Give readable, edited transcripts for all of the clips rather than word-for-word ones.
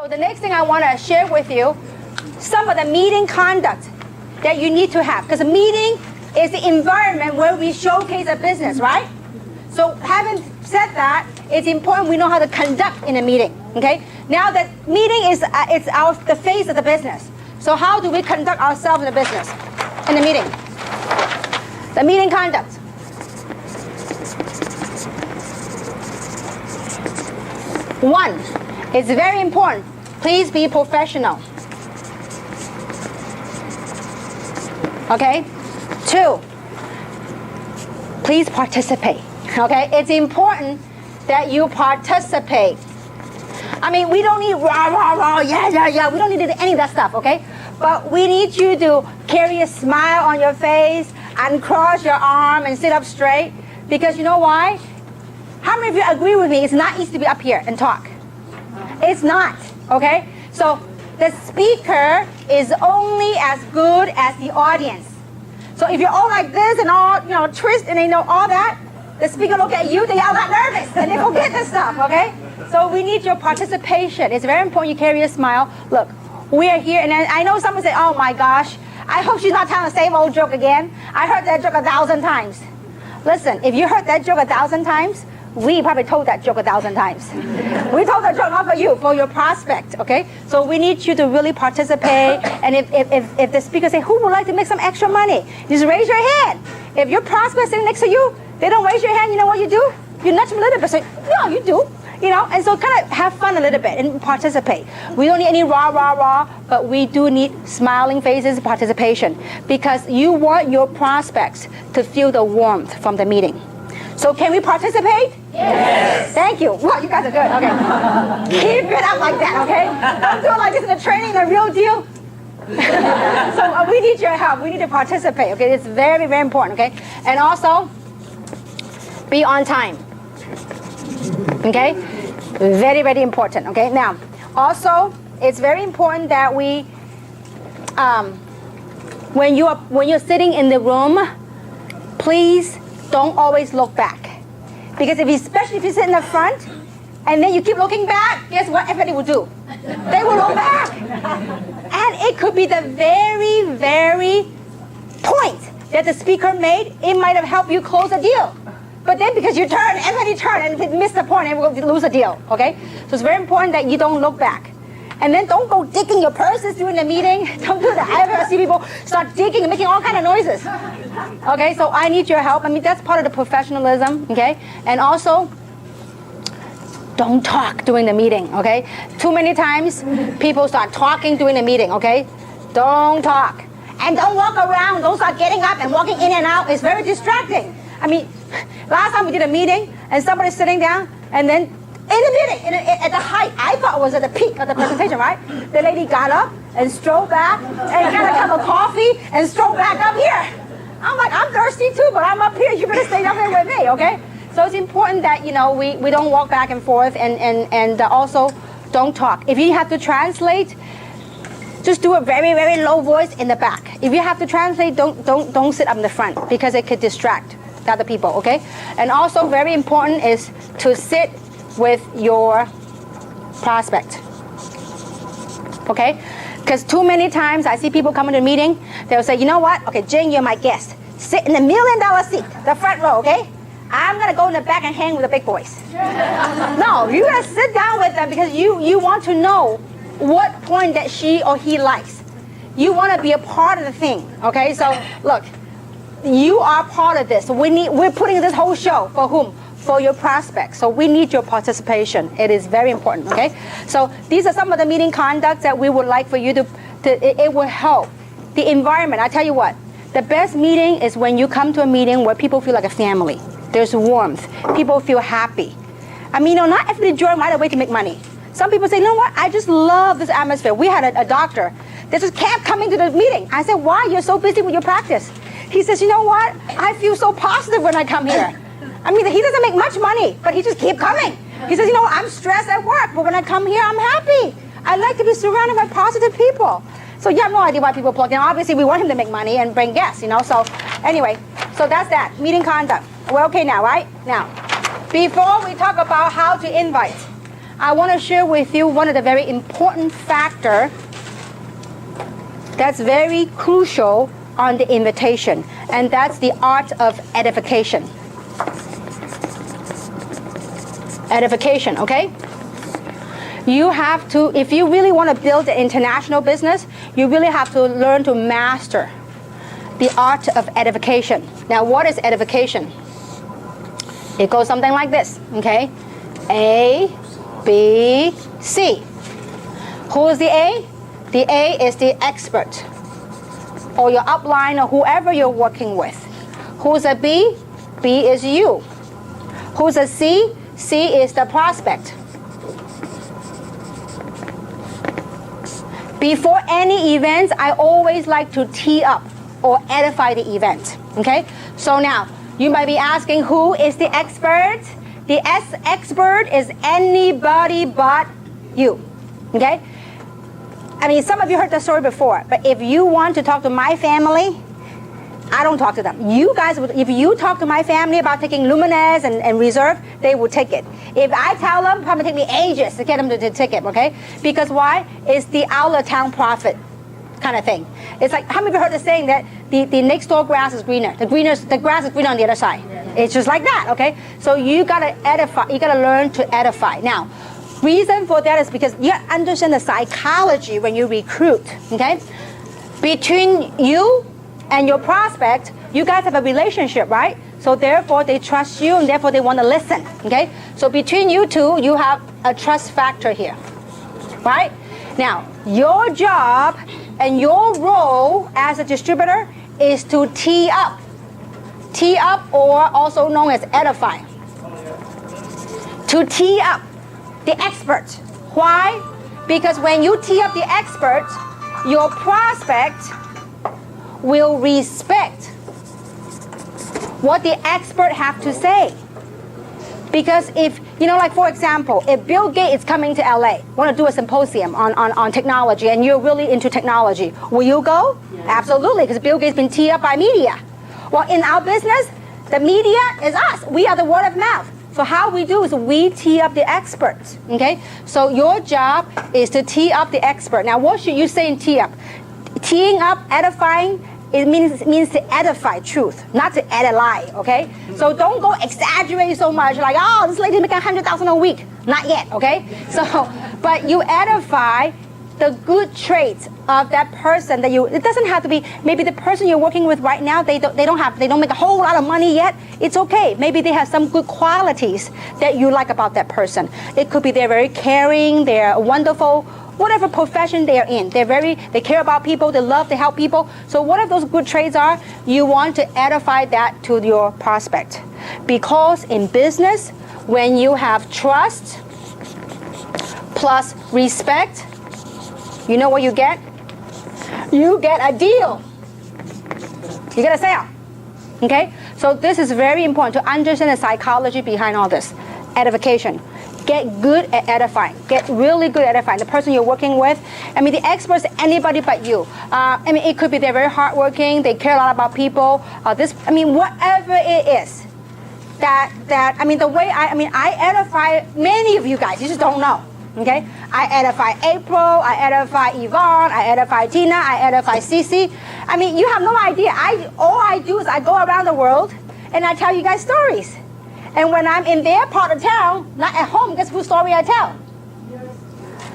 So the next thing I want to share with you, some of the meeting conduct that you need to have. Because a meeting is the environment where we showcase a business, right? So having said that, it's important we know how to conduct in a meeting, okay? Now that meeting is the face of the business. So how do we conduct ourselves in the business, in the meeting? The meeting conduct. One, it's very important. Please be professional. Okay? Two, please participate. Okay? It's important that you participate. I mean, we don't need rah, rah, rah, yeah, yeah, yeah. We don't need any of that stuff, okay? But we need you to carry a smile on your face and cross your arm and sit up straight. Because you know why? How many of you agree with me? It's not easy to be up here and talk. It's not, okay? So the speaker is only as good as the audience. So if you're all like this and all, twist and all that, the speaker look at you, they all got nervous and they forget this stuff, okay? So we need your participation. It's very important you carry a smile. Look, we are here, and I know someone say, oh my gosh, I hope she's not telling the same old joke again. I heard that joke 1,000 times. Listen, if you heard that joke 1,000 times, we probably told that joke 1,000 times. We told that joke not for you, for your prospect, okay? So we need you to really participate, and if the speaker say, who would like to make some extra money? Just raise your hand. If your prospect sitting next to you, they don't raise your hand, you know what you do? You nudge them a little bit, say, no, you do. And so kind of have fun a little bit and participate. We don't need any rah, rah, rah, but we do need smiling faces, participation, because you want your prospects to feel the warmth from the meeting. So can we participate? Yes. Thank you. Well, you guys are good. Okay. Keep it up like that, okay? Don't do it like this in the training, the real deal. So we need your help. We need to participate, okay? It's very, very important, okay? And also, be on time. Okay? Very, very important, okay? Now, also, it's very important that we, when you're sitting in the room, please don't always look back. Because especially if you sit in the front, and then you keep looking back, guess what everybody will do? They will look back. And it could be the very, very point that the speaker made, it might have helped you close a deal. But then because you turn, everybody turn and miss the point and we'll lose a deal, okay? So it's very important that you don't look back. And then don't go digging your purses during the meeting. Don't do that. I ever see people start digging and making all kind of noises. Okay, so I need your help. I mean, that's part of the professionalism, okay? And also, don't talk during the meeting, okay? Too many times, people start talking during the meeting, okay? Don't talk. And don't walk around. Don't start getting up and walking in and out. It's very distracting. I mean, last time we did a meeting, and somebody's sitting down, and then in the meeting, at the height, I thought it was at the peak of the presentation, right? The lady got up and strolled back and got a cup of coffee and strolled back up here. I'm like, I'm thirsty too, but I'm up here. You better stay up here with me, okay? So it's important that, we don't walk back and forth, and also don't talk. If you have to translate, just do a very, very low voice in the back. If you have to translate, don't sit up in the front because it could distract the other people, okay? And also very important is to sit with your prospect, okay? Because too many times I see people come into a meeting, they'll say, you know what? Okay, Jane, you're my guest. Sit in the $1 million seat, the front row, okay? I'm gonna go in the back and hang with the big boys. No, you gotta sit down with them because you want to know what point that she or he likes. You wanna be a part of the thing, okay? So look, you are part of this. We're putting this whole show for whom? For your prospects. So we need your participation. It is very important, okay? So these are some of the meeting conducts that we would like for you it will help. The environment, I tell you what, the best meeting is when you come to a meeting where people feel like a family. There's warmth. People feel happy. I mean, not everybody join right away to make money. Some people say, you know what, I just love this atmosphere. We had a doctor that just kept coming to the meeting. I said, why? You're so busy with your practice. He says, you know what, I feel so positive when I come here. I mean, he doesn't make much money, but he just keeps coming. He says, I'm stressed at work, but when I come here, I'm happy. I like to be surrounded by positive people. So you have no idea why people plug in. Obviously, we want him to make money and bring guests, So anyway, so that's that, meeting conduct. We're okay now, right? Now, before we talk about how to invite, I want to share with you one of the very important factors that's very crucial on the invitation, and that's the art of edification. Edification, okay? You have to, if you really want to build an international business, you really have to learn to master the art of edification. Now, what is edification? It goes something like this, okay? A, B, C. Who is the A? The A is the expert, or your upline, or whoever you're working with. Who's a B? B is you. Who's a C? C is the prospect. Before any events, I always like to tee up or edify the event, okay? So now, you might be asking, who is the expert? The expert is anybody but you, okay? I mean, some of you heard the story before, but if you want to talk to my family, I don't talk to them. You guys, if you talk to my family about taking Luminous and Reserve, they will take it. If I tell them, probably take me ages to get them to take it, okay? Because why? It's the out of town prophet kind of thing. It's like, how many of you heard the saying that the next door grass is greener? The grass is greener on the other side. It's just like that, okay? So you gotta edify, you gotta learn to edify. Now, reason for that is because you understand the psychology when you recruit, okay? Between you and your prospect, you guys have a relationship, right? So therefore, they trust you, and therefore they want to listen, okay? So between you two, you have a trust factor here, right? Now, your job and your role as a distributor is to tee up, or also known as edify. To tee up the expert. Why? Because when you tee up the expert, your prospect will respect what the expert have to say. Because if, you know, like for example, if Bill Gates is coming to LA, want to do a symposium on technology, and you're really into technology, will you go? Yeah. Absolutely, because Bill Gates has been teed up by media. Well, in our business, the media is us. We are the word of mouth. So how we do is we tee up the experts, okay? So your job is to tee up the expert. Now, what should you say in tee up? Teeing up, edifying, it means to edify truth, not to add a lie, okay? So don't go exaggerate so much, like, oh, this lady making $100,000 a week. Not yet, okay? So, but you edify the good traits of that person that you, it doesn't have to be, maybe the person you're working with right now, they don't make a whole lot of money yet. It's okay. Maybe they have some good qualities that you like about that person. It could be they're very caring, they're wonderful, whatever profession they are in, they care about people, they love to help people. So whatever those good traits are, you want to edify that to your prospect. Because in business, when you have trust plus respect, you know what you get? You get a deal. You get a sale. Okay? So this is very important to understand the psychology behind all this. Edification. Get good at edifying. Get really good at edifying. The person you're working with, I mean, the experts, anybody but you. I mean, it could be they're very hardworking, they care a lot about people. Whatever it is. I mean, the way I edify many of you guys. You just don't know. Okay? I edify April, I edify Yvonne, I edify Tina, I edify Cece. I mean, you have no idea. All I do is I go around the world and I tell you guys stories. And when I'm in their part of town, not at home, guess whose story I tell?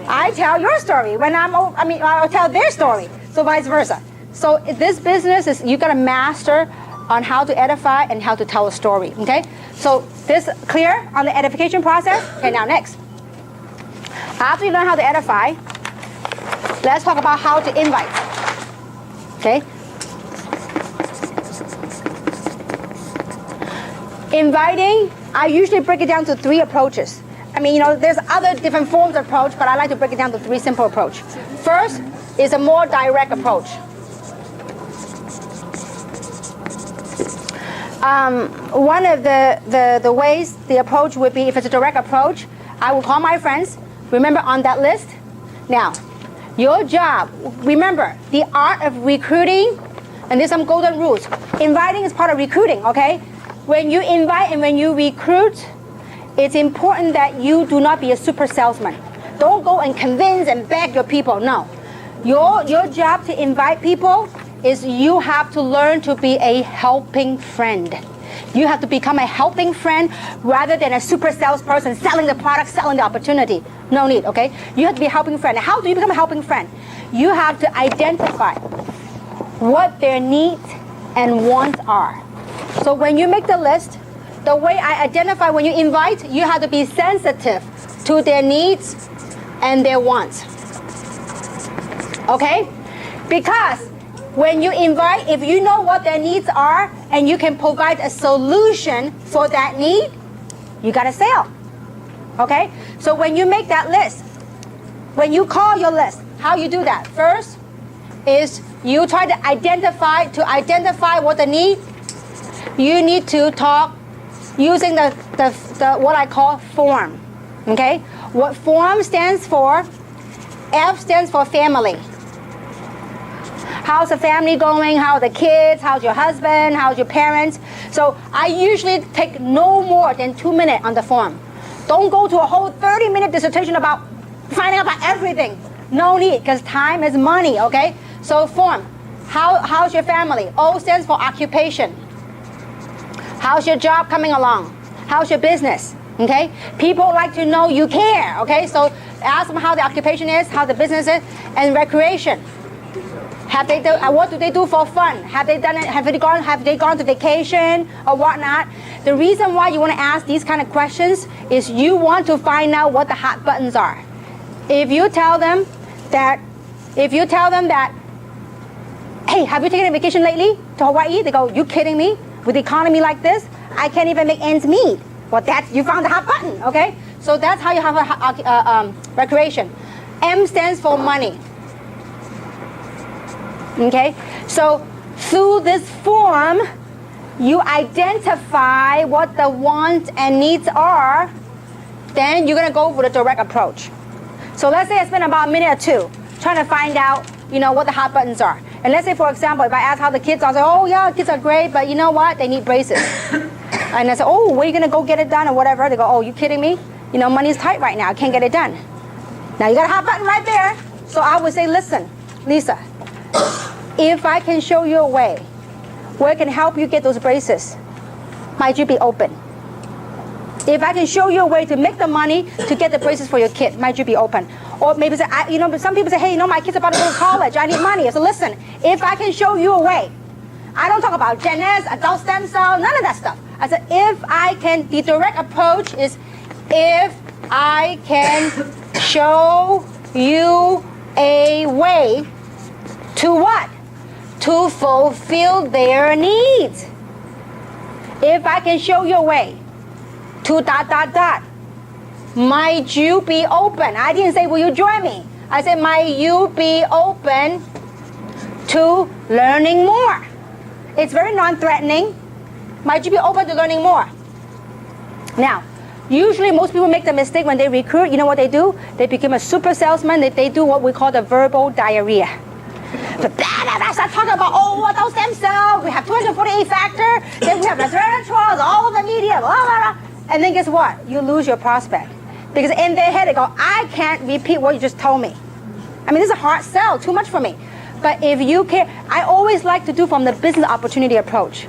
I tell your story. I'll tell their story. So vice versa. So this business is, you got to master on how to edify and how to tell a story. Okay? So this clear on the edification process? Okay, now next. After you learn how to edify, let's talk about how to invite. Okay? Inviting, I usually break it down to 3 approaches. I mean, there's other different forms of approach, but I like to break it down to 3 simple approach. First is a more direct approach. One of the ways, the approach would be, if it's a direct approach, I will call my friends. Remember on that list? Now, your job, remember, the art of recruiting, and there's some golden rules. Inviting is part of recruiting, okay? When you invite and when you recruit, it's important that you do not be a super salesman. Don't go and convince and beg your people. No. Your job to invite people is you have to learn to be a helping friend. You have to become a helping friend rather than a super salesperson selling the product, selling the opportunity. No need, okay? You have to be a helping friend. How do you become a helping friend? You have to identify what their needs and wants are. So when you make the list, the way I identify when you invite, you have to be sensitive to their needs and their wants. Okay? Because when you invite, if you know what their needs are and you can provide a solution for that need, you got a sale. Okay? So when you make that list, when you call your list, how you do that? First is you try to identify what the need. You need to talk using the what I call form. Okay? What form stands for? F stands for family. How's the family going? How are the kids? How's your husband? How's your parents? So I usually take no more than 2 minutes on the form. Don't go to a whole 30-minute dissertation about finding out about everything. No need, because time is money, okay? So form. How's your family? O stands for occupation. How's your job coming along? How's your business? Okay? People like to know you care, okay? So ask them how the occupation is, how the business is, and recreation. What do they do for fun? Have they gone to vacation or whatnot? The reason why you want to ask these kind of questions is you want to find out what the hot buttons are. If you tell them that, hey, have you taken a vacation lately to Hawaii? They go, you kidding me? With the economy like this, I can't even make ends meet. Well, you found the hot button, okay? So that's how you have a recreation. M stands for money. Okay, so through this form, you identify what the wants and needs are, then you're gonna go with a direct approach. So let's say I spend about a minute or two trying to find out, what the hot buttons are. And let's say, for example, if I ask how the kids are, I'll say, oh yeah, kids are great, but you know what? They need braces. And I say, oh, where are you gonna go get it done or whatever? They go, oh, you kidding me? Money's tight right now, I can't get it done. Now you got a hot button right there. So I would say, listen, Lisa, if I can show you a way where I can help you get those braces, might you be open? If I can show you a way to make the money to get the braces for your kid, might you be open? Or maybe say, some people say, hey, my kid's about to go to college, I need money. So listen, if I can show you a way, I don't talk about Gen S, adult stem cell, none of that stuff. I said, the direct approach is if I can show you a way to what? To fulfill their needs. If I can show you a way to ... Might you be open? I didn't say, will you join me? I said, might you be open to learning more? It's very non-threatening. Might you be open to learning more? Now, usually most people make the mistake when they recruit, you know what they do? They become a super salesman. They do what we call the verbal diarrhea. So start talking about, those stem cells, we have 248 factor, then we have resveratrol, all of the media, blah, blah, blah. And then guess what? You lose your prospect. Because in their head, they go, I can't repeat what you just told me. I mean, this is a hard sell, too much for me. But if you care, I always like to do from the business opportunity approach.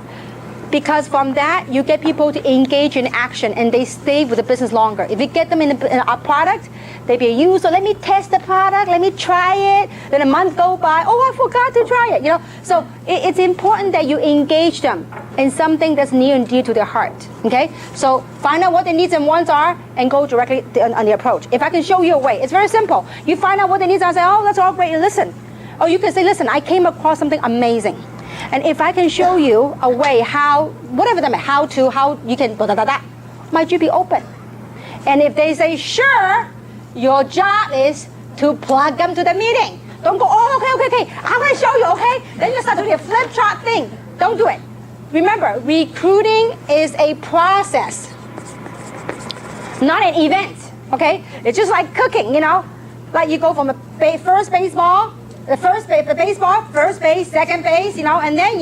Because from that, you get people to engage in action and they stay with the business longer. If you get them in our product, they be a user. Let me test the product. Let me try it. Then a month go by. Oh, I forgot to try it. So it's important that you engage them in something that's near and dear to their heart. Okay? So find out what their needs and wants are and go directly on the approach. If I can show you a way, it's very simple. You find out what their needs are and say, oh, that's all great. And listen. Or you can say, listen, I came across something amazing. And if I can show you a way how you can, might you be open? And if they say, sure, your job is to plug them to the meeting. Don't go, okay, I'm going to show you, okay? Then you start doing a flip chart thing. Don't do it. Remember, recruiting is a process, not an event, okay? It's just like cooking, Like you go from the first baseball, first base, second base, and then,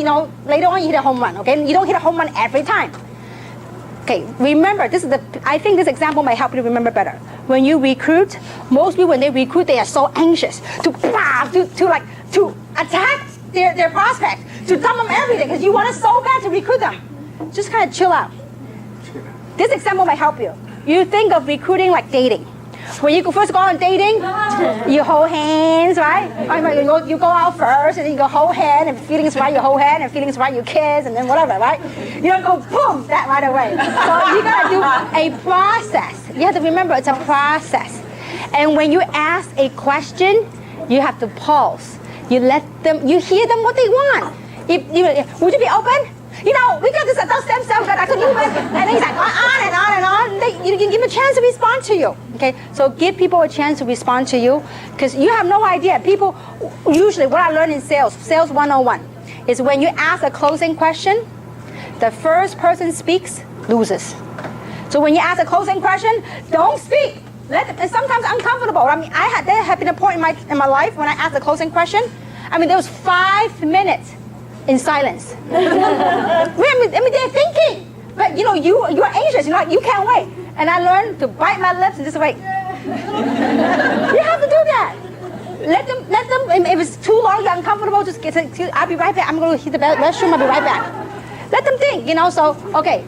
later on you hit a home run, okay? You don't hit a home run every time. Okay, remember, I think this example might help you to remember better. When you recruit, most people when they recruit, they are so anxious to attack their prospect, to tell them everything, because you want it so bad to recruit them. Just kind of chill out. This example might help you. You think of recruiting like dating. When you first go on dating, you hold hands, right? You go out first, and then you go hold hand, and feelings right, you hold hand, and feelings right, you kiss, and then whatever, right? You don't go boom, that right away. So you gotta do a process. You have to remember it's a process. And when you ask a question, you have to pause. You hear them what they want. Would you be open? We got this adult stem cell that I could use, and then he's like on and on and on. You can give a chance to respond to you. Okay, so give people a chance to respond to you, because you have no idea. People usually, what I learned in sales 101, is when you ask a closing question, the first person speaks loses. So when you ask a closing question, don't speak. It's sometimes uncomfortable. I mean, there have been a point in my life when I asked a closing question. I mean, there was 5 minutes in silence. I mean, they're thinking, but you're anxious. You can't wait. And I learned to bite my lips and just wait. You have to do that. Let them. If it's too long, you're uncomfortable. Just I'll be right back. I'm going to hit the restroom. I'll be right back. Let them think. So okay.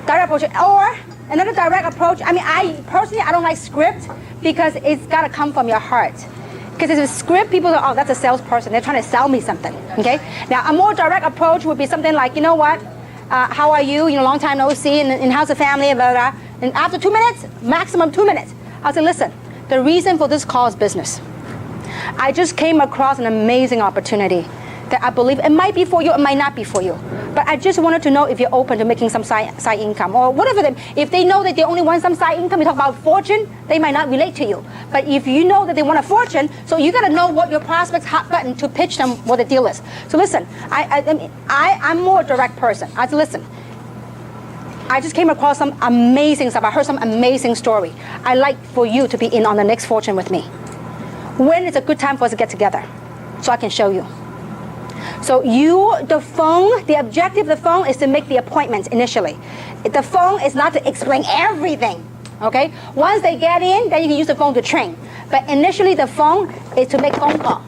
Direct approach or another direct approach. I mean, I don't like script, because it's got to come from your heart. Because if it's script, people go, oh, that's a salesperson. They're trying to sell me something, okay? Now, a more direct approach would be something like, you know what? How are you? Long time no see, and how's the family, blah, blah, blah. And after 2 minutes, maximum 2 minutes, I'll say, listen, the reason for this call is business. I just came across an amazing opportunity that I believe it might be for you, it might not be for you. But I just wanted to know if you're open to making some side income or whatever. If they know that they only want some side income, you talk about fortune, they might not relate to you. But if you know that they want a fortune, so you got to know what your prospect's hot button to pitch them what the deal is. So listen, I'm more a direct person. I said, listen, I just came across some amazing stuff. I heard some amazing story. I'd like for you to be in on the next fortune with me. When is a good time for us to get together so I can show you? So the objective of the phone is to make the appointments initially. The phone is not to explain everything, okay? Once they get in, then you can use the phone to train. But initially the phone is to make phone call.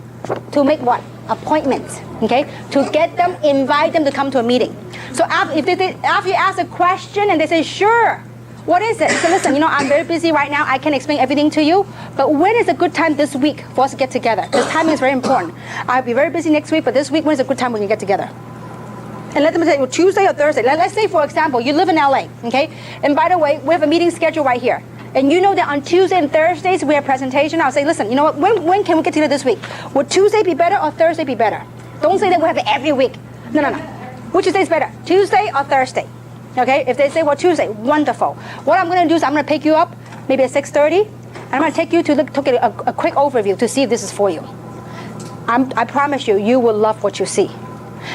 To make what? Appointments, okay? To get them, invite them to come to a meeting. So after you ask a question and they say, sure, what is it? So listen, I'm very busy right now. I can't explain everything to you. But when is a good time this week for us to get together? This timing is very important. I'll be very busy next week, but this week, when is a good time we can get together? And let them say, well, Tuesday or Thursday. Let's say, for example, you live in LA, okay? And by the way, we have a meeting scheduled right here. And you know that on Tuesday and Thursdays, we have presentation. I'll say, listen, you know what? When can we get together this week? Would Tuesday be better or Thursday be better? Don't say that we have it every week. No. Which day is better? Tuesday or Thursday? Okay, if they say, well, Tuesday, wonderful. What I'm going to do is I'm going to pick you up maybe at 6:30, and I'm going to take you to get a quick overview to see if this is for you. I promise you will love what you see.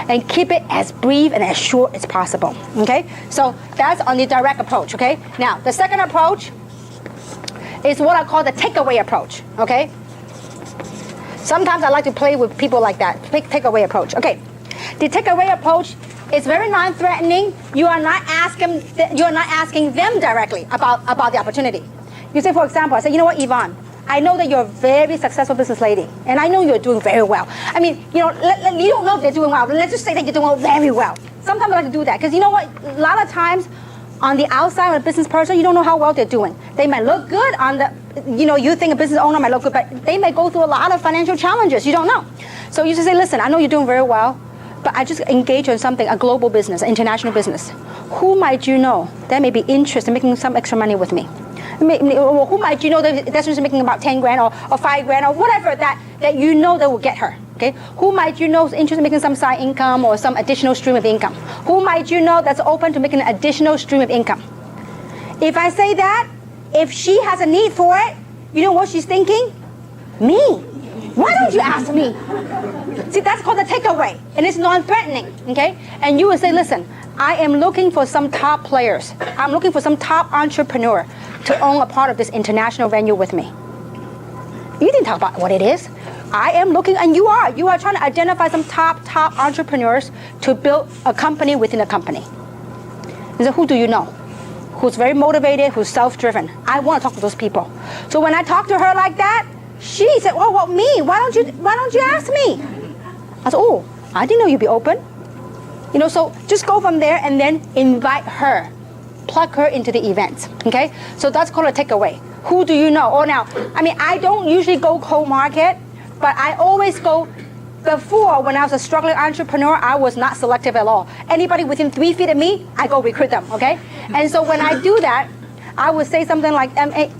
And keep it as brief and as short as possible, okay? So that's on the direct approach, okay? Now, the second approach is what I call the takeaway approach, okay? Sometimes I like to play with people like that, takeaway approach, okay? The takeaway approach is very non-threatening. You are not asking them directly about the opportunity. You say, for example, I say, you know what, Yvonne, I know that you're a very successful business lady, and I know you're doing very well. I mean, you don't know if they're doing well, but let's just say that you're doing very well. Sometimes I like to do that, because you know what, a lot of times on the outside of a business person, you don't know how well they're doing. They might look good on the, you think a business owner might look good, but they may go through a lot of financial challenges. You don't know. So you just say, listen, I know you're doing very well, but I just engage in something, a global business, an international business. Who might you know that may be interested in making some extra money with me? Who might you know that's interested in making about 10 grand or 5 grand or whatever that you know that will get her? Okay? Who might you know is interested in making some side income or some additional stream of income? Who might you know that's open to making an additional stream of income? If I say that, if she has a need for it, you know what she's thinking? Me. Why don't you ask me? See, that's called the takeaway, and it's non-threatening, okay? And you would say, listen, I am looking for some top players. I'm looking for some top entrepreneur to own a part of this international venue with me. You didn't talk about what it is. I am looking, and you are trying to identify some top entrepreneurs to build a company within a company. He said, who do you know? Who's very motivated, who's self-driven. I want to talk to those people. So when I talked to her like that, she said, oh, well, me, why don't you ask me? I said, oh, I didn't know you'd be open. You know, so just go from there and then invite her. Plug her into the event, okay? So that's called a takeaway. Who do you know? Oh, now, I mean, I don't usually go cold market, but I always go. Before, when I was a struggling entrepreneur, I was not selective at all. Anybody within 3 feet of me, I go recruit them, okay? And so when I do that, I would say something like,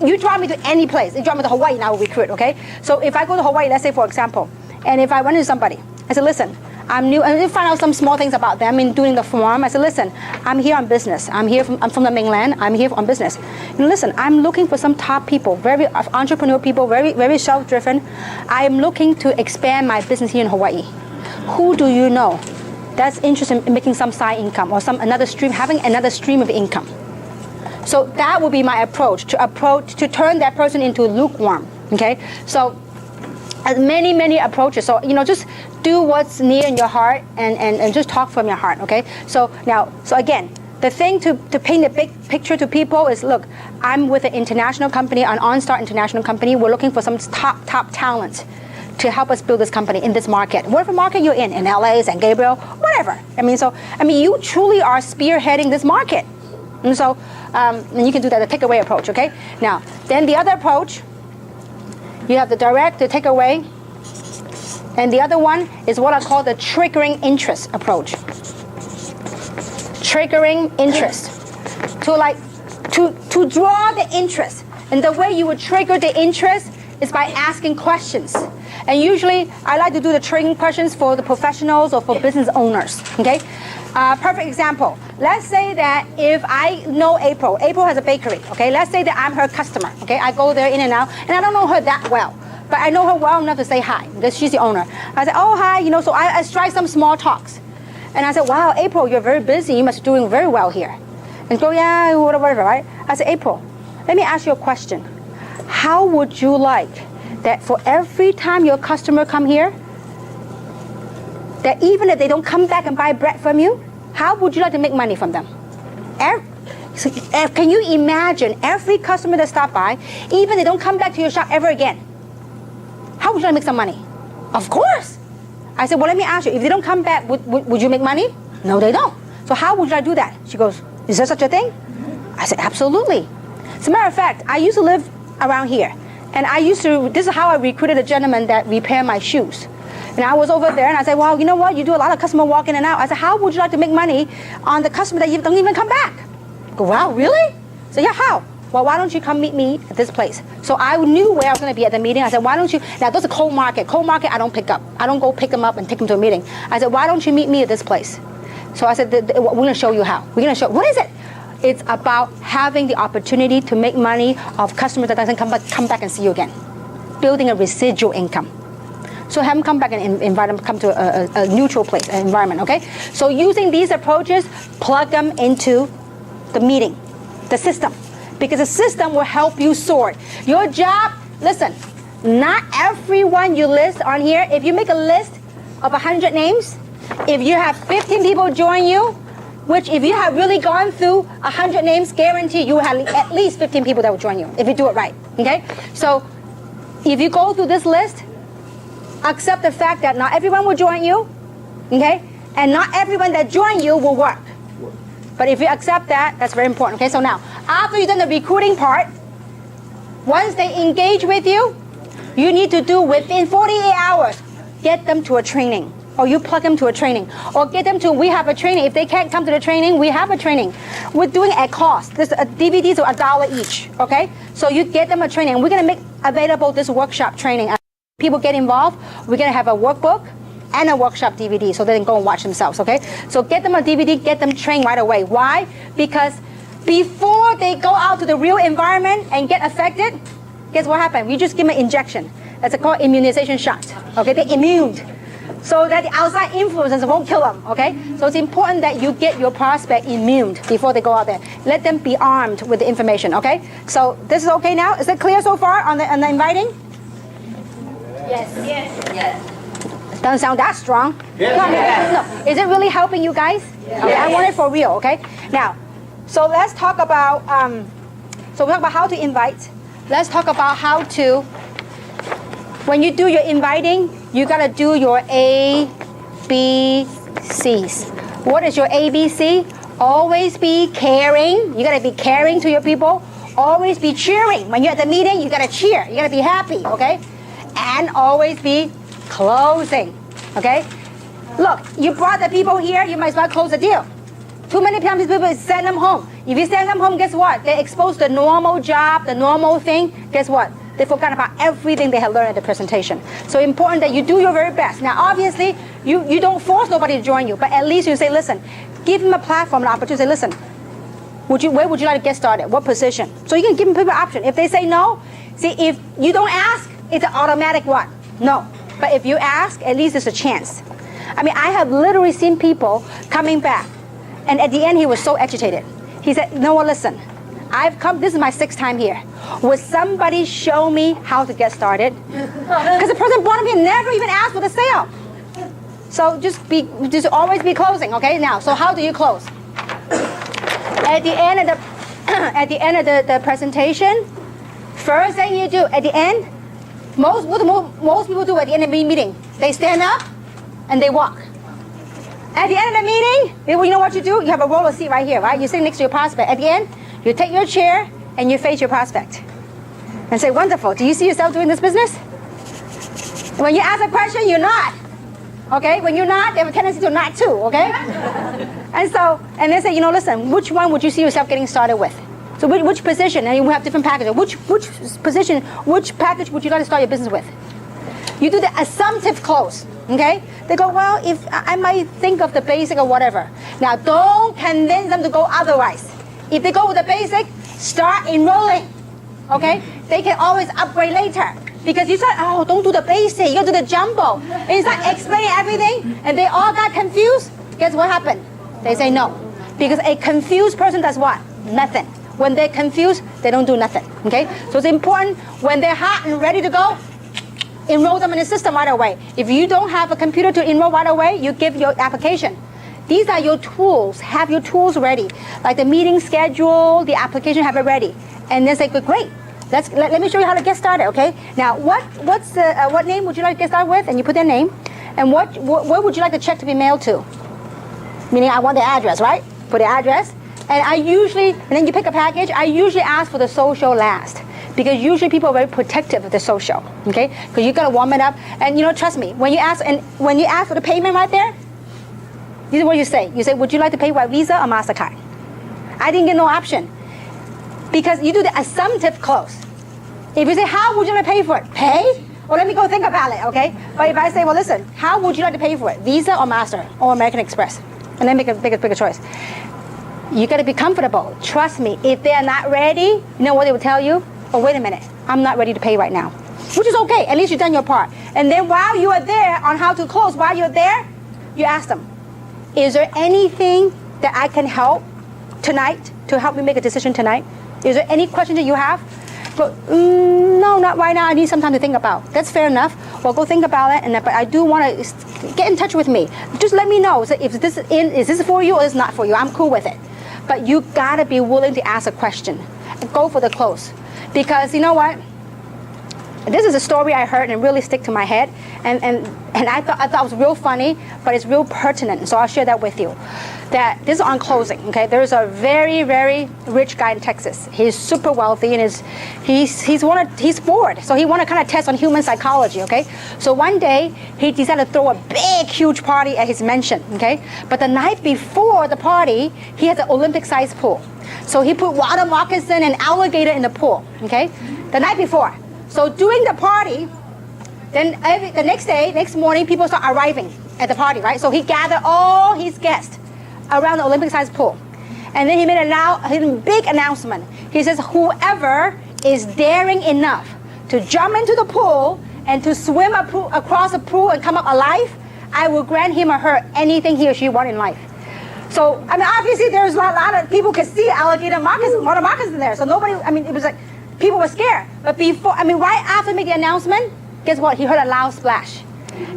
you drive me to any place. You drive me to Hawaii, and I will recruit, okay? So if I go to Hawaii, let's say, for example, and if I run into somebody, I said, listen, I'm new, and I find out some small things about them in doing the form. I said, listen, I'm here on business. I'm from the mainland. I'm here on business. You know, listen, I'm looking for some top people, very entrepreneur people, very, very self-driven. I am looking to expand my business here in Hawaii. Who do you know that's interested in making some side income or having another stream of income? So that would be my approach to turn that person into lukewarm. Okay, so many approaches. So you know, just do what's near in your heart and just talk from your heart. Okay, so again, the thing to paint a big picture to people is, look, I'm with an international company, an OnStar international company. We're looking for some top talent to help us build this company in this market. Whatever market you're in LA, San Gabriel, whatever. I mean, you truly are spearheading this market. And so, and you can do that, the takeaway approach, okay? Now, then the other approach, you have the direct, the takeaway, and the other one is what I call the triggering interest approach. Triggering interest. To draw the interest. And the way you would trigger the interest is by asking questions. And usually, I like to do the triggering questions for the professionals or for business owners, okay? Perfect example. Let's say that if I know April has a bakery, okay? Let's say that I'm her customer, okay? I go there in and out, and I don't know her that well, but I know her well enough to say hi, because she's the owner. I said, oh, hi, you know, so I strike some small talks. And I said, wow, April, you're very busy. You must be doing very well here. And go, yeah, whatever, right? I said, April, let me ask you a question. How would you like that for every time your customer come here, that even if they don't come back and buy bread from you, how would you like to make money from them? Can you imagine every customer that stop by, even if they don't come back to your shop ever again, how would you like to make some money? Of course. I said, well, let me ask you, if they don't come back, would you make money? No, they don't. So how would you like to do that? She goes, is there such a thing? I said, absolutely. As a matter of fact, I used to live around here. And this is how I recruited a gentleman that repaired my shoes. And I was over there and I said, well, you know what? You do a lot of customer walk in and out. I said, how would you like to make money on the customer that you don't even come back? I go, wow, really? So yeah, how? Well, why don't you come meet me at this place? So I knew where I was going to be at the meeting. I said, why don't you, now those are cold market. Cold market, I don't pick up. I don't go pick them up and take them to a meeting. I said, why don't you meet me at this place? So I said, we're going to show you how. We're going to show, what is it? It's about having the opportunity to make money of customers that doesn't come back and see you again. Building a residual income. So have them come back and invite them to come to a neutral place, an environment, okay? So using these approaches, plug them into the meeting, the system. Because the system will help you sort. Your job, listen, not everyone you list on here, if you make a list of 100 names, if you have 15 people join you, which if you have really gone through 100 names, guarantee you have at least 15 people that will join you, if you do it right, okay? So if you go through this list, accept the fact that not everyone will join you, okay? And not everyone that join you will work. But if you accept that, that's very important, okay? So now, after you've done the recruiting part, once they engage with you, you need to do within 48 hours, get them to a training. Or you plug them to a training. Or get them to, we have a training. If they can't come to the training, we have a training. We're doing it at cost. This DVDs are $1 each, okay? So you get them a training. We're gonna make available this workshop training. People get involved, we're gonna have a workbook and a workshop DVD so they can go and watch themselves, okay? So get them a DVD, get them trained right away. Why? Because before they go out to the real environment and get affected, guess what happened? We just give them an injection. That's called immunization shot, okay? They're immune. So that the outside influences won't kill them, okay? So it's important that you get your prospect immune before they go out there. Let them be armed with the information, okay? So this is okay now? Is it clear so far on the inviting? Yes. Yes. Yes. Doesn't sound that strong. Yes. No, is it really helping you guys? Yes. Okay, I want it for real, okay? Now, So let's talk about, so we talk about how to invite. Let's talk about how to, when you do your inviting, you gotta do your ABCs. What is your ABC? Always be caring. You gotta be caring to your people. Always be cheering. When you're at the meeting, you gotta cheer. You gotta be happy, okay? And always be closing, okay? Look, you brought the people here, you might as well close the deal. Too many times people send them home. If you send them home, guess what? They exposed the normal job, the normal thing. Guess what? They forgot about everything they had learned at the presentation. So important that you do your very best. Now, obviously, you don't force nobody to join you, but at least you say, listen, give them a platform, an opportunity. Say, listen, where would you like to get started? What position? So you can give them people an option. If they say no, see, if you don't ask, it's an automatic what? No. But if you ask, at least there's a chance. I mean, I have literally seen people coming back, and at the end, he was so agitated. He said, no, well, listen, I've come, this is my 6th time here. Would somebody show me how to get started? Because the person brought me and never even asked for the sale. So just always be closing, okay? Now, so how do you close? At the end of the presentation, first thing you do at the end, most people do at the end of the meeting, they stand up and they walk. At the end of the meeting, you know what you do? You have a roller seat right here, right? You sit next to your prospect. At the end, you take your chair and you face your prospect and say, wonderful, do you see yourself doing this business? When you ask a question, you nod. Okay, when you nod, they have a tendency to nod too, okay? And they say, you know, listen, which one would you see yourself getting started with? So which position, and you have different packages. Which position, which package would you like to start your business with? You do the assumptive close, okay? They go, well, if I might think of the basic or whatever. Now, don't convince them to go otherwise. If they go with the basic, start enrolling, okay? They can always upgrade later. Because you said, oh, don't do the basic, you gotta do the jumbo. And you start explaining everything, and they all got confused. Guess what happened? They say no. Because a confused person does what? Nothing. When they're confused, they don't do nothing, okay? So it's important, when they're hot and ready to go, enroll them in the system right away. If you don't have a computer to enroll right away, you give your application. These are your tools. Have your tools ready. Like the meeting schedule, the application, have it ready. And then say, great. Let me show you how to get started, okay? Now, what name would you like to get started with? And you put their name. And where would you like the check to be mailed to? Meaning I want the address, right? Put the address. And then you pick a package. I usually ask for the social last. Because usually people are very protective of the social, okay? Because you gotta warm it up. And you know, trust me, when you ask for the payment right there, this is what you say. You say, would you like to pay by Visa or MasterCard? I didn't get no option. Because you do the assumptive close. If you say, how would you like to pay for it? Pay? Well, let me go think about it, okay? But if I say, well, listen, how would you like to pay for it? Visa or Master or American Express? And then make a bigger choice. You gotta be comfortable. Trust me, if they're not ready, you know what they will tell you? Oh, wait a minute, I'm not ready to pay right now. Which is okay, at least you've done your part. And then while you are there on how to close, while you're there, you ask them, is there anything that I can help tonight to help me make a decision tonight? Is there any question that you have? But no, not right now. I need some time to think about. That's fair enough. Well, go think about it. But I do want to get in touch with me. Just let me know. So if is this for you or is not for you? I'm cool with it. But you gotta be willing to ask a question. Go for the close, because you know what? This is a story I heard and it really stick to my head, and I thought it was real funny, but it's real pertinent. So I'll share that with you. That this is on closing. Okay, there's a very, very rich guy in Texas. He's super wealthy and he's bored, so he want to kind of test on human psychology. Okay, so one day he decided to throw a big, huge party at his mansion. Okay, but the night before the party, he had an Olympic-sized pool. So he put water moccasin and alligator in the pool. Okay, the night before. So during the party, then the next morning, people start arriving at the party, right? So he gathered all his guests around the Olympic-sized pool. And then he made a big announcement. He says, whoever is daring enough to jump into the pool and to swim across the pool and come up alive, I will grant him or her anything he or she wants in life. So, I mean, obviously there's a lot of people could see alligator moccasins, water moccasins there. So nobody, I mean, it was like, people were scared. But right after making the announcement, guess what? He heard a loud splash.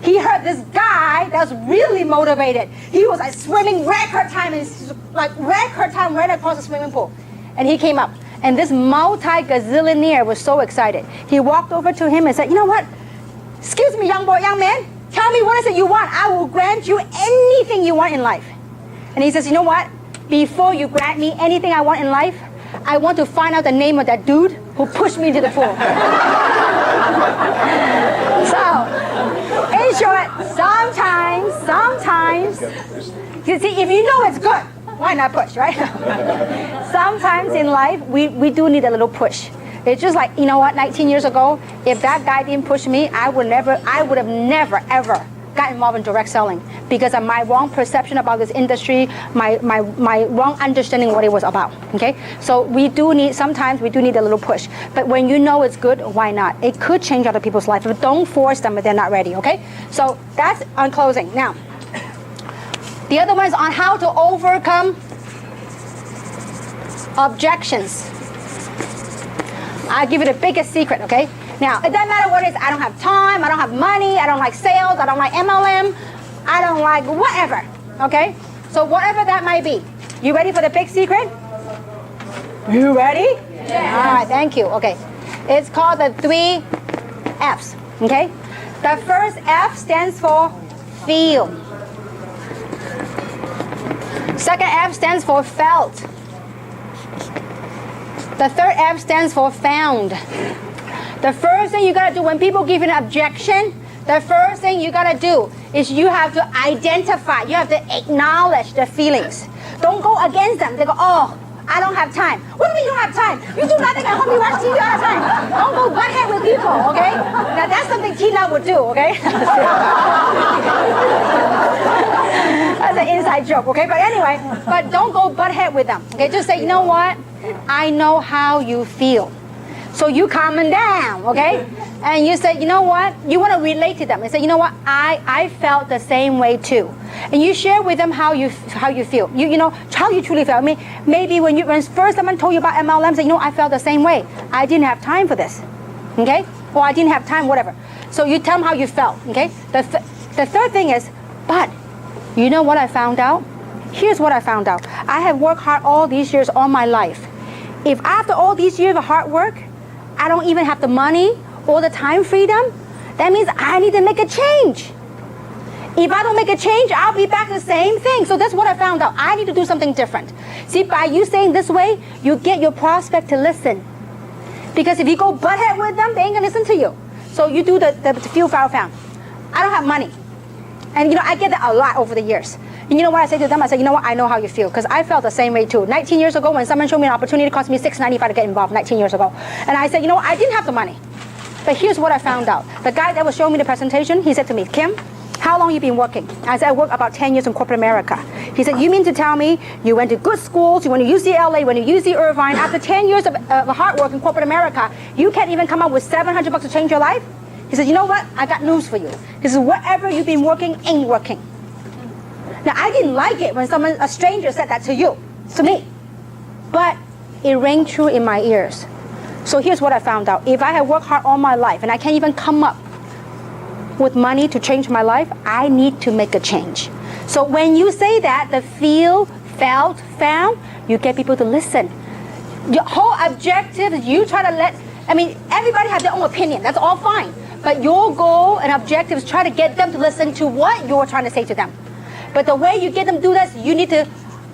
he heard this guy that was really motivated. He was like swimming record time right across the swimming pool. And he came up. And this multi-gazillionaire was so excited. He walked over to him and said, you know what? Excuse me, young man. Tell me what is it you want. I will grant you anything you want in life. And he says, you know what? Before you grant me anything I want in life, I want to find out the name of that dude who pushed me into the pool. So, in short, sometimes, you see, if you know it's good, why not push, right? Sometimes in life, we do need a little push. It's just like, you know what, 19 years ago, if that guy didn't push me, I would have never, ever got involved in direct selling because of my wrong perception about this industry, my wrong understanding of what it was about, okay? So sometimes we do need a little push. But when you know it's good, why not? It could change other people's life, but don't force them if they're not ready, okay? So that's on closing. Now, the other one is on how to overcome objections. I'll give you the biggest secret, okay? Now, it doesn't matter what it is. I don't have time, I don't have money, I don't like sales, I don't like MLM, I don't like whatever, okay? So whatever that might be. You ready for the big secret? You ready? Yeah. All right, thank you, okay. It's called the 3 F's, okay? The first F stands for feel. Second F stands for felt. The third F stands for found. The first thing you gotta do when people give you an objection, the first thing you gotta do is you have to identify, you have to acknowledge the feelings. Don't go against them. They go, oh, I don't have time. What do you mean you don't have time? You do nothing at home, you watch TV all the time. Don't go butt head with people, okay? Now that's something Tina would do, okay? That's an inside joke, okay? But anyway, don't go butt head with them, okay? Just say, you know what? I know how you feel. So you calm them down, okay? And you say, you know what? You want to relate to them and say, you know what? I felt the same way too. And you share with them how you feel. You know how you truly feel. I mean, maybe when first someone told you about MLM, say, you know, I felt the same way. I didn't have time for this, okay? Or I didn't have time, whatever. So you tell them how you felt, okay? The third thing is, but you know what I found out? Here's what I found out. I have worked hard all these years, all my life. If after all these years of hard work, I don't even have the money or the time freedom, that means I need to make a change. If I don't make a change, I'll be back to the same thing. So that's what I found out. I need to do something different. See, by you saying this way, you get your prospect to listen. Because if you go butt head with them, they ain't gonna listen to you. So you do the feel, found. I don't have money. And you know, I get that a lot over the years. And you know what I say to them? I say, you know what? I know how you feel. Because I felt the same way too. 19 years ago, when someone showed me an opportunity, it cost me $6.95 to get involved 19 years ago. And I said, you know what? I didn't have the money. But here's what I found out. The guy that was showing me the presentation, he said to me, Kim, how long you been working? I said, I worked about 10 years in corporate America. He said, you mean to tell me you went to good schools, you went to UCLA, you went to UC Irvine, after 10 years of hard work in corporate America, you can't even come up with $700 to change your life? He said, you know what? I got news for you. He said, whatever you've been working ain't working. Now, I didn't like it when a stranger said that to me. But it rang true in my ears. So here's what I found out. If I have worked hard all my life and I can't even come up with money to change my life, I need to make a change. So when you say that, the feel, felt, found, you get people to listen. Your whole objective is you try to everybody has their own opinion. That's all fine. But your goal and objective is try to get them to listen to what you're trying to say to them. But the way you get them to do this, you need to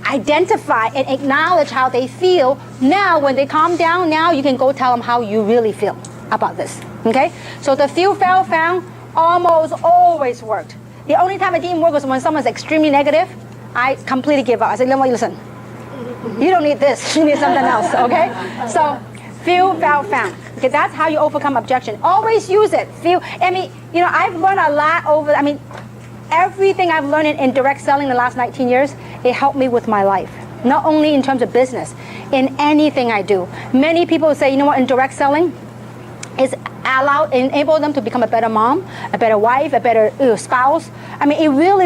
identify and acknowledge how they feel. Now, when they calm down, now you can go tell them how you really feel about this, okay? So the feel, felt, found almost always worked. The only time it didn't work was when someone's extremely negative. I completely give up. I said, listen, you don't need this. You need something else, okay? So feel, felt, found. Okay, that's how you overcome objection. Always use it. Feel. I've learned a lot everything I've learned in direct selling the last 19 years, it helped me with my life. Not only in terms of business, in anything I do. Many people say, you know what, in direct selling, it's enable them to become a better mom, a better wife, a better spouse. It really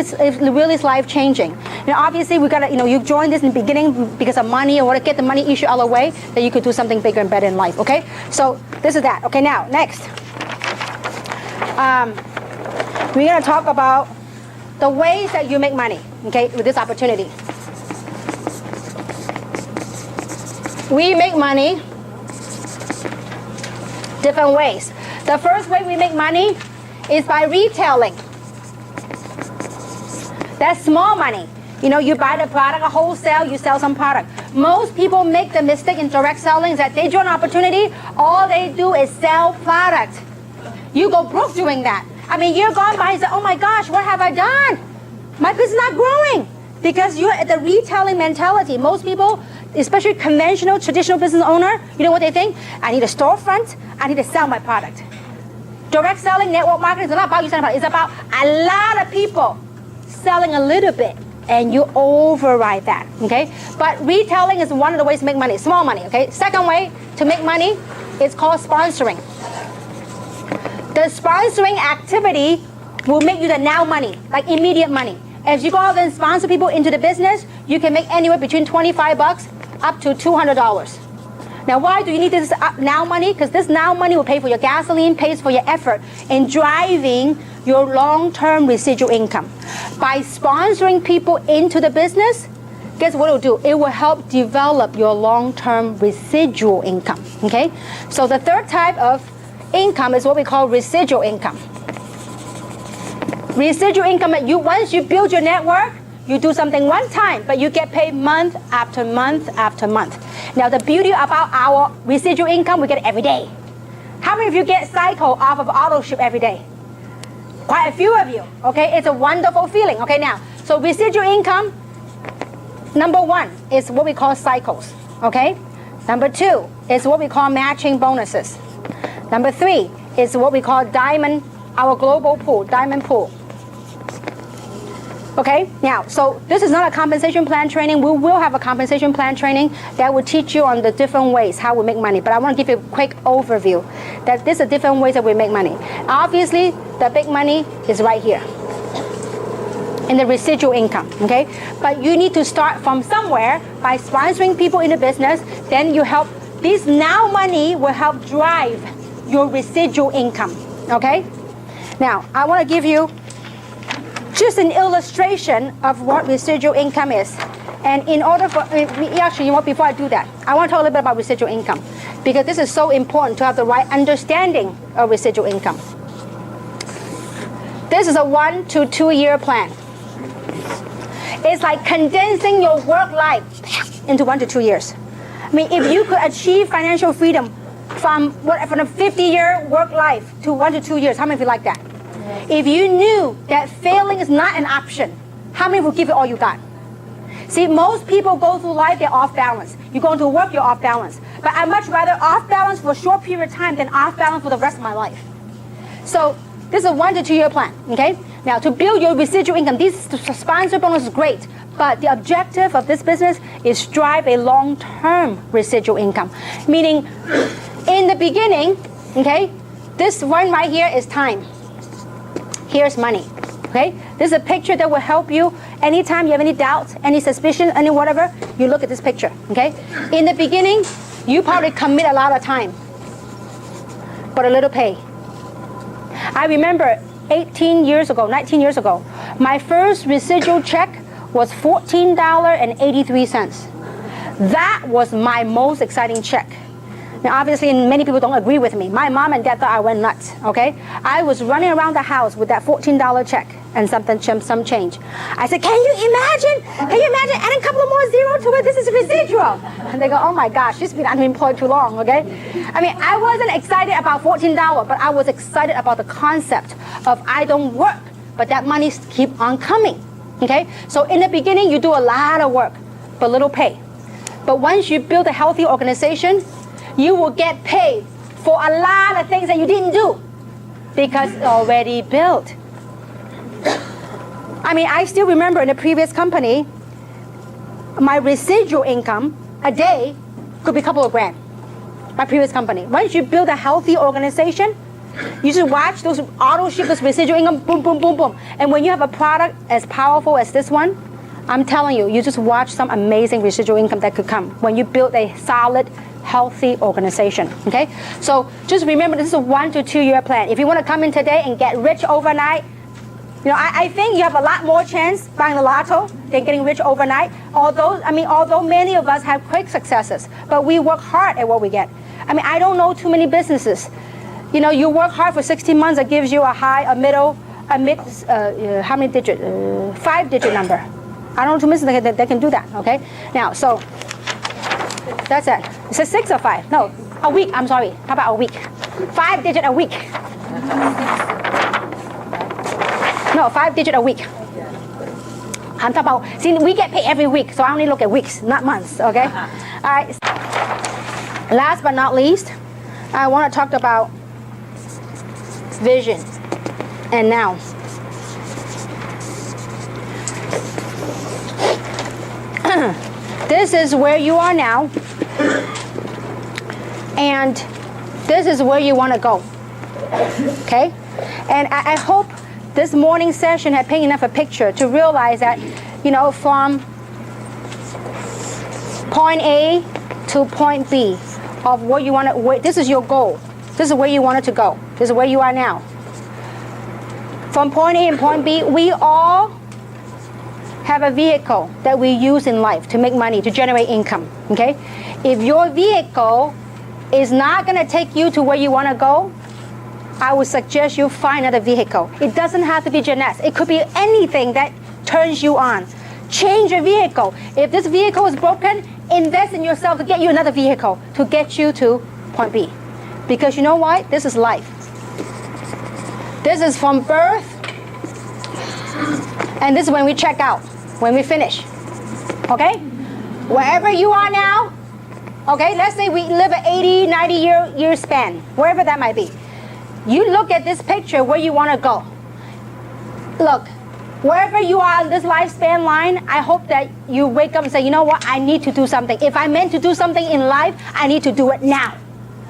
is life changing. Obviously we gotta, you joined this in the beginning because of money or want to get the money issue out of the way, that you could do something bigger and better in life, okay? So this is that. Okay, now, next. we're going to talk about the ways that you make money, okay, with this opportunity. We make money different ways. The first way we make money is by retailing. That's small money. You know, you buy the product, a wholesale, you sell some product. Most people make the mistake in direct selling that they join an opportunity, all they do is sell product. You go broke doing that. I mean, you're gone by and say, oh my gosh, what have I done? My business is not growing. Because you're at the retailing mentality. Most people, especially conventional, traditional business owner, you know what they think? I need a storefront, I need to sell my product. Direct selling, network marketing is not about you selling product. It's about a lot of people selling a little bit, and you override that, okay? But retailing is one of the ways to make money, small money, okay? Second way to make money is called sponsoring. The sponsoring activity will make you the now money, like immediate money. As you go out and sponsor people into the business, you can make anywhere between $25 up to $200. Now, why do you need this now money? Because this now money will pay for your gasoline, pays for your effort in driving your long-term residual income. By sponsoring people into the business, guess what it will do? It will help develop your long-term residual income, okay? So the third type of income is what we call residual income. Residual income, once you build your network, you do something one time, but you get paid month after month after month. Now, the beauty about our residual income, we get it every day. How many of you get cycle off of auto ship every day? Quite a few of you, okay? It's a wonderful feeling, okay? Now, so residual income, number one is what we call cycles, okay? Number two is what we call matching bonuses. Number three is what we call diamond, our global pool, diamond pool. Okay, now, so this is not a compensation plan training. We will have a compensation plan training that will teach you on the different ways how we make money. But I want to give you a quick overview that these are different ways that we make money. Obviously, the big money is right here in the residual income, okay? But you need to start from somewhere by sponsoring people in the business. Then you help, this now money will help drive your residual income, okay? Now, I want to give you just an illustration of what residual income is. And in order for, actually, you know what, before I do that, I want to talk a little bit about residual income because this is so important to have the right understanding of residual income. This is a 1 to 2 year plan. It's like condensing your work life into 1 to 2 years. I mean, if you could achieve financial freedom from a 50-year work life to 1 to 2 years, how many of you like that? If you knew that failing is not an option, how many would give it all you got? See, most people go through life, they're off balance. You go into work, you're off balance. But I'd much rather off balance for a short period of time than off balance for the rest of my life. So this is a 1 to 2 year plan, okay? Now, to build your residual income, these sponsor bonus is great, but the objective of this business is drive a long-term residual income. Meaning, in the beginning, okay, this one right here is time. Here's money, okay? This is a picture that will help you anytime you have any doubts, any suspicion, any whatever, you look at this picture, okay? In the beginning, you probably commit a lot of time, but a little pay. I remember 19 years ago, my first residual check was $14.83. That was my most exciting check. Now, obviously, many people don't agree with me. My mom and dad thought I went nuts, okay? I was running around the house with that $14 check and some change. I said, can you imagine adding a couple of more zeros to it? This is residual. And they go, oh my gosh, she's been unemployed too long, okay? I mean, I wasn't excited about $14, but I was excited about the concept of I don't work, but that money keep on coming, okay? So in the beginning, you do a lot of work, but little pay. But once you build a healthy organization, you will get paid for a lot of things that you didn't do because it's already built. I mean, I still remember in the previous company, my residual income a day could be a couple of grand. My previous company. Once you build a healthy organization, you just watch those auto shippers residual income, boom, boom, boom, boom. And when you have a product as powerful as this one, I'm telling you, you just watch some amazing residual income that could come when you build a solid, healthy organization, okay? So just remember, this is a 1 to 2 year plan. If you want to come in today and get rich overnight, I think you have a lot more chance buying the lotto than getting rich overnight. Although many of us have quick successes, but we work hard at what we get. I don't know too many businesses. You work hard for 16 months, it gives you a high, a mid, how many digit? 5-digit number. I don't know too many that can do that, okay? Now, so that's it. Is it 6 or 5? No, a week, I'm sorry. How about a week? 5-digit a week. No, 5-digit a week. I'm talking about, see, we get paid every week, so I only look at weeks, not months, okay? All right. Last but not least, I want to talk about vision and now. This is where you are now, and this is where you want to go, okay? And I hope this morning session had painted enough a picture to realize that, from point A to point B of what you want to, this is your goal. This is where you want it to go. This is where you are now. From point A and point B, we all have a vehicle that we use in life to make money, to generate income, okay? If your vehicle is not going to take you to where you want to go, I would suggest you find another vehicle. It doesn't have to be genetics. It could be anything that turns you on. Change your vehicle. If this vehicle is broken, invest in yourself to get you another vehicle to get you to point B. Because you know what? This is life. This is from birth, and this is when we check out, when we finish. Okay? Wherever you are now, okay, let's say we live an 80, 90 year span, wherever that might be. You look at this picture where you want to go. Look, wherever you are in this lifespan line, I hope that you wake up and say, you know what, I need to do something. If I meant to do something in life, I need to do it now.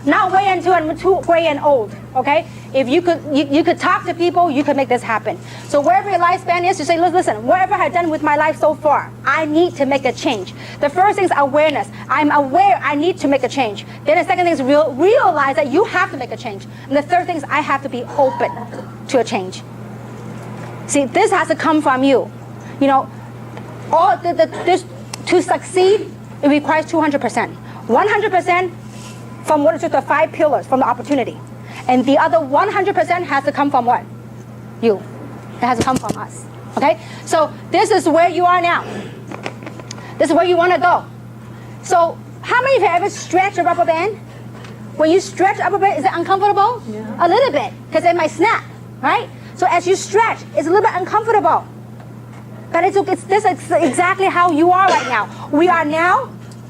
Not wait until I'm too gray and old, okay? If you could talk to people, you could make this happen. So wherever your lifespan is, you say, listen, whatever I've done with my life so far, I need to make a change. The first thing is awareness. I'm aware I need to make a change. Then the second thing is realize that you have to make a change. And the third thing is I have to be open to a change. See, this has to come from you. This to succeed, it requires 200%. 100% from what is the 5 pillars, from the opportunity. And the other 100% has to come from what? You. It has to come from us. Okay? So this is where you are now. This is where you want to go. So how many of you have ever stretched a rubber band? When you stretch a rubber band, is it uncomfortable? Yeah. A little bit, because it might snap, right? So as you stretch, it's a little bit uncomfortable. But it's exactly how you are right now. We are now,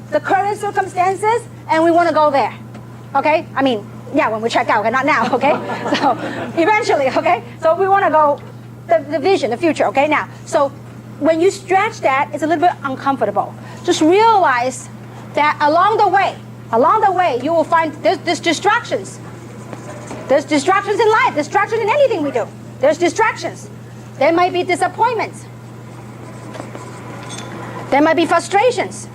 the current circumstances, and we want to go there. Okay? When we check out, okay, not now, okay? So eventually, okay? So we want to go, the vision, the future, okay? Now, so when you stretch that, it's a little bit uncomfortable. Just realize that along the way, you will find there's distractions. There's distractions in life, distractions in anything we do. There's distractions. There might be disappointments. There might be frustrations.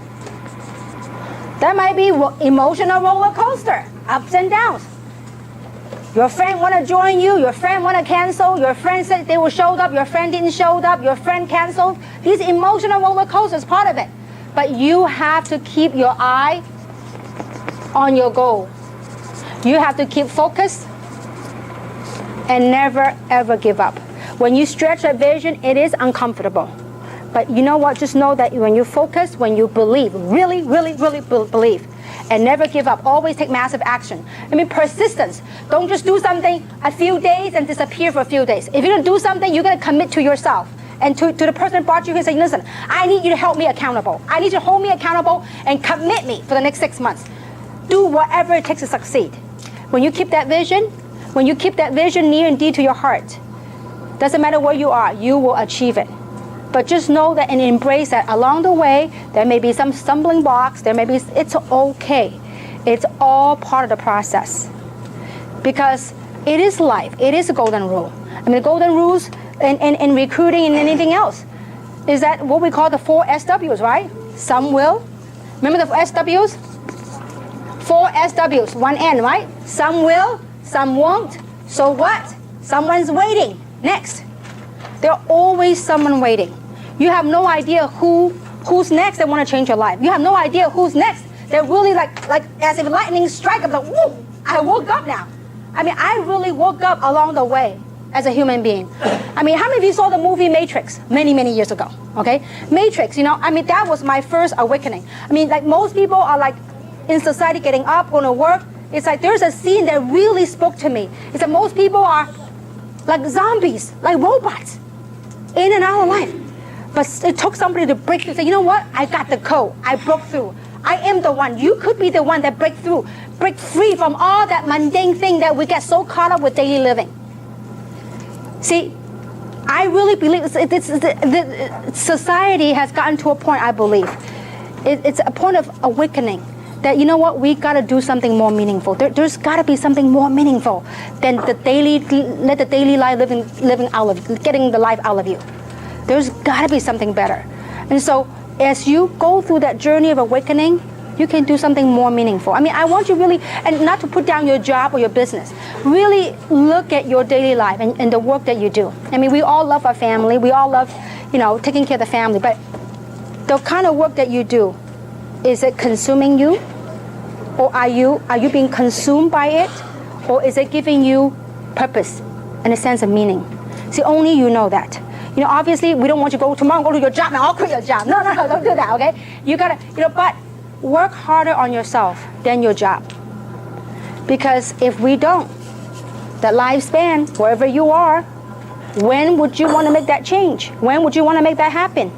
There might be emotional roller coaster, ups and downs. Your friend want to join you, your friend want to cancel, your friend said they will show up, your friend didn't show up, your friend canceled. These emotional roller coasters is part of it. But you have to keep your eye on your goal. You have to keep focused and never ever give up. When you stretch a vision, it is uncomfortable. But you know what? Just know that when you focus, when you believe, really, really, really believe, and never give up, always take massive action. Persistence. Don't just do something a few days and disappear for a few days. If you're going to do something, you're going to commit to yourself. And to the person who brought you here, say, listen, I need you to help me accountable. I need you to hold me accountable and commit me for the next 6 months. Do whatever it takes to succeed. When you keep that vision near and dear to your heart, doesn't matter where you are, you will achieve it. But just know that and embrace that along the way, there may be some stumbling blocks, it's okay. It's all part of the process. Because it is life, it is a golden rule. The golden rules in recruiting and anything else is that what we call the 4 SWs, right? Some will. Remember the SWs? 4 SWs, 1 N, right? Some will, some won't. So what? Someone's waiting. Next. There's always someone waiting. You have no idea who's next that want to change your life. You have no idea who's next. They're really like as if lightning strike. I'm like, whoa, I woke up now. I mean, I really woke up along the way as a human being. I mean, how many of you saw the movie Matrix many, many years ago? Okay, Matrix, I mean, that was my first awakening. I mean, like most people are like in society getting up, going to work. It's like there's a scene that really spoke to me. It's that most people are like zombies, like robots, in and out of life. But it took somebody to break through. Say, you know what? I got the code. I broke through. I am the one. You could be the one that break through, break free from all that mundane thing that we get so caught up with daily living. See, I really believe society has gotten to a point, I believe, it's a point of awakening that, you know what, we got to do something more meaningful. There's got to be something more meaningful than the daily life living out of, getting the life out of you. There's got to be something better. And so as you go through that journey of awakening, you can do something more meaningful. I mean, I want you really, and not to put down your job or your business, really look at your daily life and the work that you do. I mean, we all love our family. We all love, taking care of the family. But the kind of work that you do, is it consuming you? Or are you being consumed by it? Or is it giving you purpose and a sense of meaning? See, only you know that. Obviously, we don't want you to go tomorrow, go to your job, and I'll quit your job. No, don't do that, okay? You gotta, but work harder on yourself than your job. Because if we don't, the lifespan, wherever you are, when would you want to make that change? When would you want to make that happen?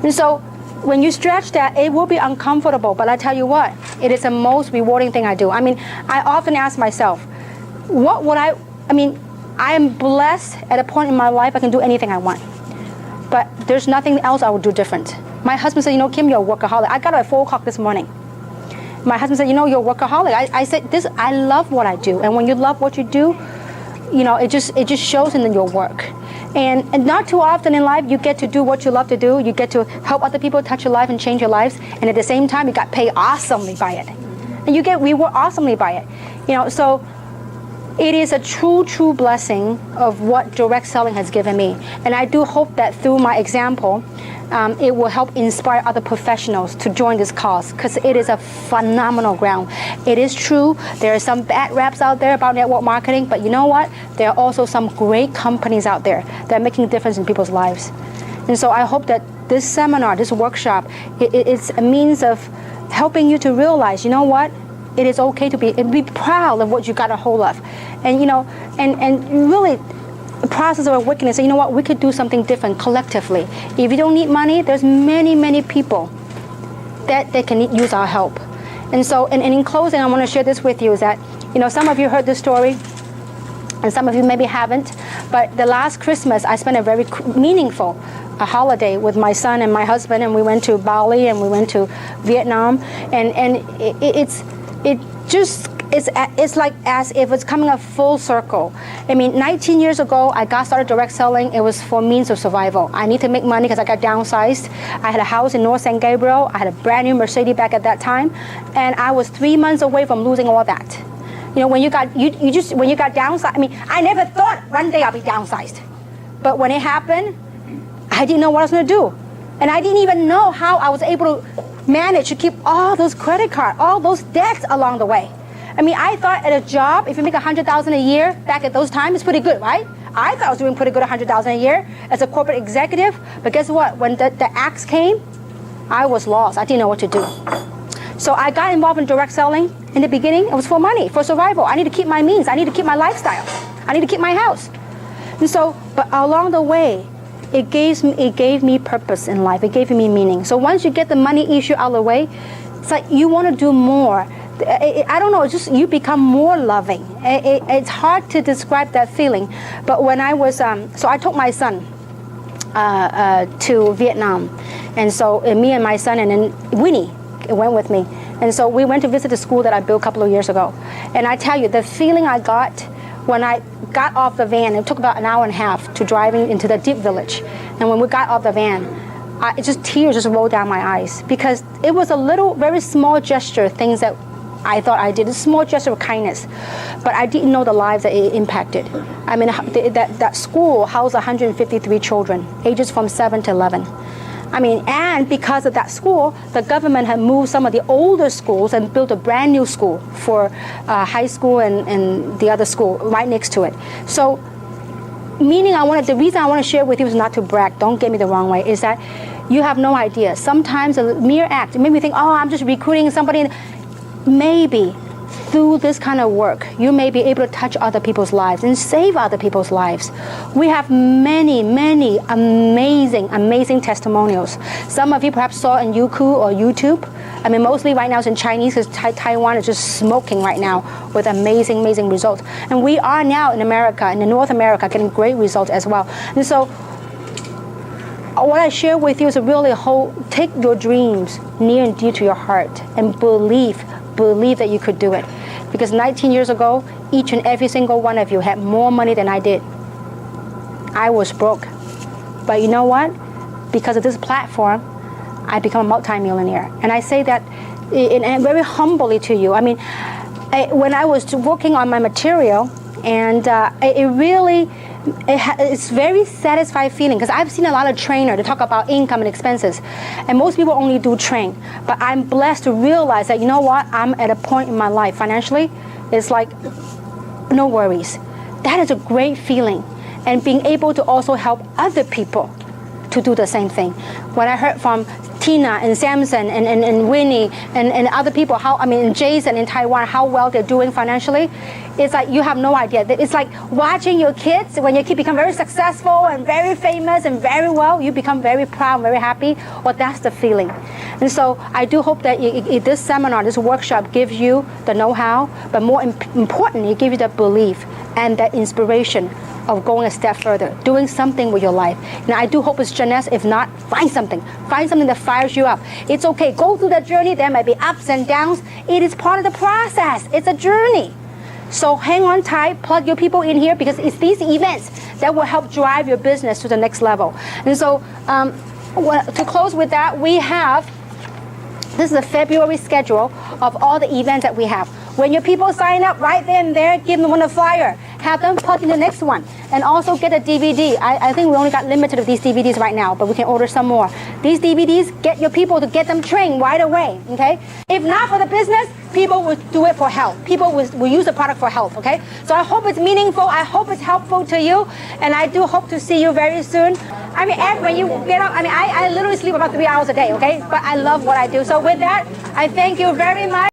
And so when you stretch that, it will be uncomfortable, but I tell you what, it is the most rewarding thing I do. I mean, I often ask myself, what would I am blessed at a point in my life I can do anything I want. But there's nothing else I would do different. My husband said, Kim, you're a workaholic. I got up at 4 o'clock this morning. My husband said, you're a workaholic. I said, I love what I do. And when you love what you do, it just shows in your work. And not too often in life, you get to do what you love to do. You get to help other people touch your life and change your lives. And at the same time, you got paid awesomely by it. And you get rewarded awesomely by it. So it is a true blessing of what direct selling has given me. And I do hope that through my example, it will help inspire other professionals to join this cause, because it is a phenomenal ground. It is true, there are some bad raps out there about network marketing, but you know what? There are also some great companies out there that are making a difference in people's lives. And so I hope that this seminar, this workshop, it's a means of helping you to realize, you know what? It is okay to be proud of what you got a hold of. And and really the process of awakening, say, you know what, we could do something different collectively. If you don't need money, there's many people that they can use our help. And so, and in closing, I want to share this with you, is that, some of you heard this story, and some of you maybe haven't, but the last Christmas, I spent a very meaningful holiday with my son and my husband, and we went to Bali and we went to Vietnam, and it's like as if it's coming a full circle. I mean, 19 years ago, I got started direct selling. It was for means of survival. I need to make money because I got downsized. I had a house in North San Gabriel. I had a brand new Mercedes back at that time, and I was 3 months away from losing all that. When you got downsized. I mean, I never thought one day I'll be downsized, but when it happened, I didn't know what I was going to do, and I didn't even know how I was able to manage to keep all those credit cards, all those debts along the way. I mean, I thought at a job, if you make $100,000 a year back at those times, it's pretty good, right? I thought I was doing pretty good, $100,000 a year as a corporate executive. But guess what? When the axe came, I was lost. I didn't know what to do. So I got involved in direct selling. In the beginning, it was for money, for survival. I need to keep my means. I need to keep my lifestyle. I need to keep my house. And so, but along the way, it gave me purpose in life. It gave me meaning. So once you get the money issue out of the way, it's like you want to do more. I don't know, it's just you become more loving. It's hard to describe that feeling. But when I was, so I took my son to Vietnam. And so me and my son and then Winnie went with me. And so we went to visit the school that I built a couple of years ago. And I tell you, the feeling I got when I got off the van, it took about an hour and a half to driving into the deep village. And when we got off the van, tears just rolled down my eyes, because it was a little, very small gesture, things that I thought I did a small gesture of kindness, but I didn't know the lives that it impacted. I mean, that school housed 153 children, ages from 7 to 11. I mean, and because of that school, the government had moved some of the older schools and built a brand new school for high school and the other school right next to it. So, meaning the reason I want to share with you is not to brag, don't get me the wrong way, is that you have no idea. Sometimes a mere act, maybe you think, oh, I'm just recruiting somebody. Maybe through this kind of work, you may be able to touch other people's lives and save other people's lives. We have many, many amazing testimonials. Some of you perhaps saw in Youku or YouTube. I mean, mostly right now it's in Chinese because Taiwan is just smoking right now with amazing results. And we are now in America, in North America, getting great results as well. And so what I share with you is really take your dreams near and dear to your heart and believe that you could do it. Because 19 years ago, each and every single one of you had more money than I did. I was broke. But you know what? Because of this platform, I become a multimillionaire. And I say that and very humbly to you. I mean, when I was working on my material, and it's very satisfying feeling, because I've seen a lot of trainers to talk about income and expenses, and most people only do train. But I'm blessed to realize that, you know what, I'm at a point in my life financially, it's like no worries. That is a great feeling, and being able to also help other people to do the same thing. When I heard from Tina and Samson and Winnie and other people, and Jason in Taiwan, how well they're doing financially, it's like you have no idea. It's like watching your kids, when your kids become very successful and very famous and very well, you become very proud, very happy. Well, that's the feeling. And so I do hope that this seminar, this workshop gives you the know-how, but more importantly, it gives you the belief and that inspiration of going a step further, doing something with your life. Now, I do hope it's Jeunesse. If not, find something that fires you up. It's okay. Go through that journey. There might be ups and downs. It is part of the process. It's a journey. So hang on tight, plug your people in here, because it's these events that will help drive your business to the next level. And so to close with that, this is a February schedule of all the events that we have. When your people sign up right then and there, give them one a flyer. Have them plug in the next one. And also get a DVD. I think we only got limited of these DVDs right now, but we can order some more. These DVDs, get your people to get them trained right away, okay? If not for the business, people will do it for health. People will use the product for health, okay? So I hope it's meaningful. I hope it's helpful to you. And I do hope to see you very soon. I mean, when you get up, I literally sleep about 3 hours a day, okay? But I love what I do. So with that, I thank you very much.